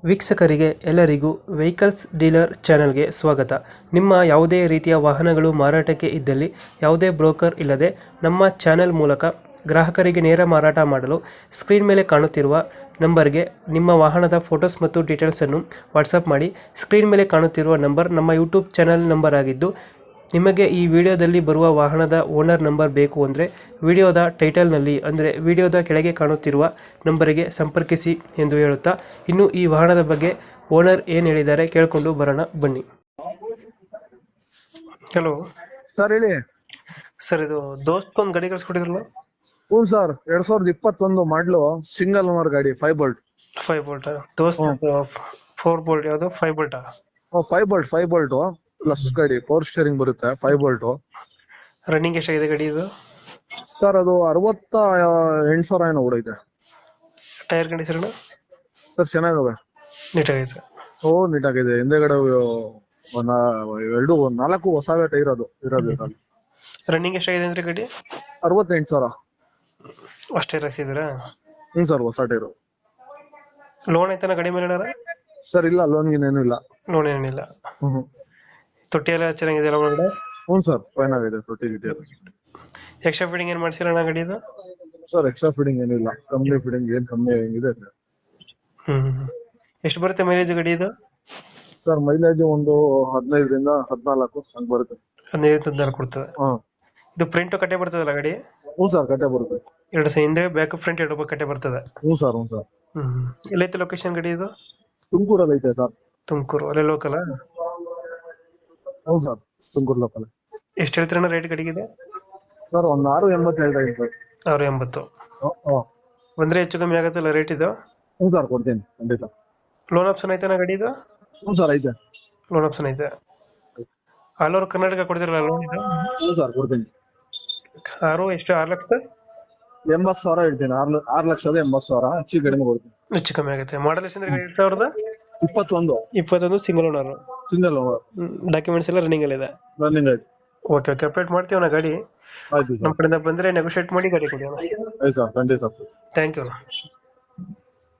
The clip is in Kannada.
ವೀಕ್ಷಕರಿಗೆ ಎಲ್ಲರಿಗೂ ವೆಹಿಕಲ್ಸ್ ಡೀಲರ್ ಚಾನೆಲ್ಗೆ ಸ್ವಾಗತ. ನಿಮ್ಮ ಯಾವುದೇ ರೀತಿಯ ವಾಹನಗಳು ಮಾರಾಟಕ್ಕೆ ಇದ್ದಲ್ಲಿ ಯಾವುದೇ ಬ್ರೋಕರ್ ಇಲ್ಲದೆ ನಮ್ಮ ಚಾನೆಲ್ ಮೂಲಕ ಗ್ರಾಹಕರಿಗೆ ನೇರ ಮಾರಾಟ ಮಾಡಲು ಸ್ಕ್ರೀನ್ ಮೇಲೆ ಕಾಣುತ್ತಿರುವ ನಂಬರ್ಗೆ ನಿಮ್ಮ ವಾಹನದ ಫೋಟೋಸ್ ಮತ್ತು ಡೀಟೇಲ್ಸನ್ನು ವಾಟ್ಸಪ್ ಮಾಡಿ. ಸ್ಕ್ರೀನ್ ಮೇಲೆ ಕಾಣುತ್ತಿರುವ ನಂಬರ್ ನಮ್ಮ ಯೂಟ್ಯೂಬ್ ಚಾನೆಲ್ ನಂಬರ್ ಆಗಿದ್ದು, ನಿಮಗೆ ಈ ವಿಡಿಯೋದಲ್ಲಿ ಬರುವ ವಾಹನದ ಓನರ್ ನಂಬರ್ ಬೇಕು ಅಂದರೆ ವಿಡಿಯೋದ ಟೈಟಲ್ನಲ್ಲಿ ಅಂದರೆ ವಿಡಿಯೋದ ಕೆಳಗೆ ಕಾಣುತ್ತಿರುವ ನಂಬರಿಗೆ ಸಂಪರ್ಕಿಸಿ ಎಂದು ಹೇಳುತ್ತಾ, ಇನ್ನು ಈ ವಾಹನದ ಬಗ್ಗೆ ಓನರ್ ಏನು ಹೇಳಿದ್ದಾರೆ ಕೇಳಿಕೊಂಡು ಬರೋಣ ಬನ್ನಿ. ಹಲೋ ಸರ್ ಹೇಳಿ. ಸರ್, ಇದು ದೋಸ್ತ್ ಒಂದು ಗಾಡಿ ಕಳಿಸ್ಕೊಟ್ಟಿದ್ರಲ್ಲ? ಹ್ಞೂ ಸರ್, 2021 ಮಾಡ್ಲು ಸಿಂಗಲ್ ಓನರ್ ಗಾಡಿ 5 ಬೋಲ್ಟ್. 5 ಬೋಲ್ಟ್ ದೋಸ್ತ್ 4 ಬೋಲ್ಟ್ ಯಾವುದು 5 ಬೋಲ್ಟಾ? 5 ಬೋಲ್ಟ್ ಪ್ಲಸ್ ಗಾಡಿ ಪವರ್ ಸ್ಟೇರಿಂಗ್ ಬರುತ್ತೆ 5 ಬೋಲ್ಟ್. ರನ್ನಿಂಗ್ ಎಷ್ಟಾಗಿದೆ ಗಾಡಿ ಇದು? ಸರ್ ಅದು 68,000 ಏನೋ ಓಡೈತೆ. ಟೈರ್ ಕಂಡೀಷನ್ ಸರ್ ಚೆನ್ನಾಗವೆ, ನೀಟಾಗೈತೆ. ನೀಟಾಗಿದೆ. ಹಿಂದೆಗಡೆ ನಾಲ್ಕು ಹೊಸವೇ ಟೈರ್ ಇರೋದು. ರನ್ನಿಂಗ್ ಎಷ್ಟಾಗಿದೆ ಅಂದ್ರೆ ಗಾಡಿ? 68,000. ಅಷ್ಟೇ ಹಾಕ್ಸಿದ್ದೀರಾ? ಹ್ಞೂ ಸರ್, ಹೊಸ ಟೈರು. ಲೋನ್ ಐತನ ಗಾಡಿ ಮೇಲೆ? ಸರ್ ಇಲ್ಲ, ಲೋನ್ ಗೀನೇನು ಇಲ್ಲ. ಲೋನ್ ಏನಿಲ್ಲ. ಹ್ಞೂ ತೊಟ್ಟಿ ಎಲ್ಲ ಚೆನ್ನಾಗಿದೆಯಲ್ಲ ಒಳಗಡೆ? ಹ್ಞೂ ಸರ್, ಫೈನ್ ಆಗಿದೆ. ತೊಟ್ಟಿ ಗಿಟ್ಟಿ ಎಲ್ಲ. ಎಕ್ಸ್ಟ್ರಾ ಫಿಟ್ಟಿಂಗ್ ಏನ್ ಮಾಡ್ಸಿರಣ್ಣ ಗಾಡಿದು? ಸರ್ ಎಕ್ಸ್ಟ್ರಾ ಫಿಟ್ಟಿಂಗ್ ಏನಿಲ್ಲ, ಕಂಪ್ನಿ ಫಿಟ್ಟಿಂಗ್ ಏನ್ ಕಮ್ಮಿ ಹೆಂಗಿದೆ. ಎಷ್ಟು ಬರುತ್ತೆ ಮೈಲೇಜ್ ಗಾಡಿ ಇದು? ಸರ್ ಮೈಲೇಜ್ ಒಂದು 15ರಿಂದ 14 ಹಂಗ್ ಬರುತ್ತೆ. 15-14 ಕೊಡ್ತದೆ. ಹಾ. ಇದು ಪ್ರಿಂಟ್ ಕಟ್ಟೆ ಬರ್ತದಲ್ಲ ಗಾಡಿ? ಹ್ಞೂ ಸರ್, ಕಟ್ಟೆ ಬರುತ್ತೆ. ಎರಡು ಸಹ ಹಿಂದೆ ಬ್ಯಾಕ್ ಫ್ರಂಟ್ ಎರಡು ಕಟ್ಟೆ ಬರ್ತದೆ. ಹ್ಞೂ ಸರ್. ಎಲ್ಲೈತೆ ಲೊಕೇಶನ್ ಗಾಡಿ ಇದು? ತುಮಕೂರಲ್ಲಿ ಐತೆ ಸರ್. ತುಮಕೂರು ಅಲ್ಲೇ ಲೋಕಲ್? ಹ್ಞೂ ಸರ್, ತುಮಕೂರು ಲೋಕಲ್. ಎಷ್ಟು ಹೇಳ್ತೀರಣ್ಣ ರೇಟ್ ಗಾಡಿಗಿದೆ? ಸರ್ ಒಂದು 680 ಹೇಳ್ತಾ ಇದ್ದೀನಿ ಸರ್. 680 ಬಂದ್ರೆ ಹೆಚ್ಚು ಕಮ್ಮಿ ಆಗತ್ತಲ್ಲ ರೇಟ್ ಇದು? ಹ್ಞೂ ಸರ್, ಕೊಡ್ತೀನಿ ಖಂಡಿತ. ಲೋನ್ ಆಪ್ಷನ್ ಐತೆನಾ ಗಾಡಿ ಇದು? ಹ್ಞೂ ಸರ್ ಐತೆ. ಲೋನ್ ಆಪ್ಷನ್ ಐತೆ. ಆಲ್ ಓವರ್ ಕರ್ನಾಟಕ ಕೊಡ್ತಿರಲ್ಲ ಲೋನ್ ಇದು? ಹ್ಞೂ ಸರ್, ಕೊಡ್ತೀನಿ. ಎಷ್ಟು 6 ಲಕ್ಷದ 80,000 ಹೇಳ್ತೀನಿ. 6,80,000 ಹೆಚ್ಚು ಕಡಿಮೆ ಕೊಡ್ತೀನಿ. ಹೆಚ್ಚು ಕಮ್ಮಿ ಆಗುತ್ತೆ. ಮಾಡಲ್ ಎಷ್ಟಂದ್ರೆ 2021 21 single owner. Single owner. Documents ಎಲ್ಲ ರನ್ನಿಂಗ್ ಅಲ್ಲಿ ಇದೆ? ರನ್ನಿಂಗ್ ಐತೆ. ಓಕೆ, ಅಪ್ಡೇಟ್ ಮಾಡ್ತೀವಿ ನಾ ಗಾಡಿ. ಆಯ್ತು ನಮ್ಮ ಸರ್. ಕಡೆಯಿಂದ ಬಂದ್ರೆ ನೆಗೋಶಿಯೇಟ್ ಮಾಡಿ ಗಾಡಿ ಕೊಡಿ. ಆಯ್ತು ಸರ್, ಖಂಡಿತ. Thank you.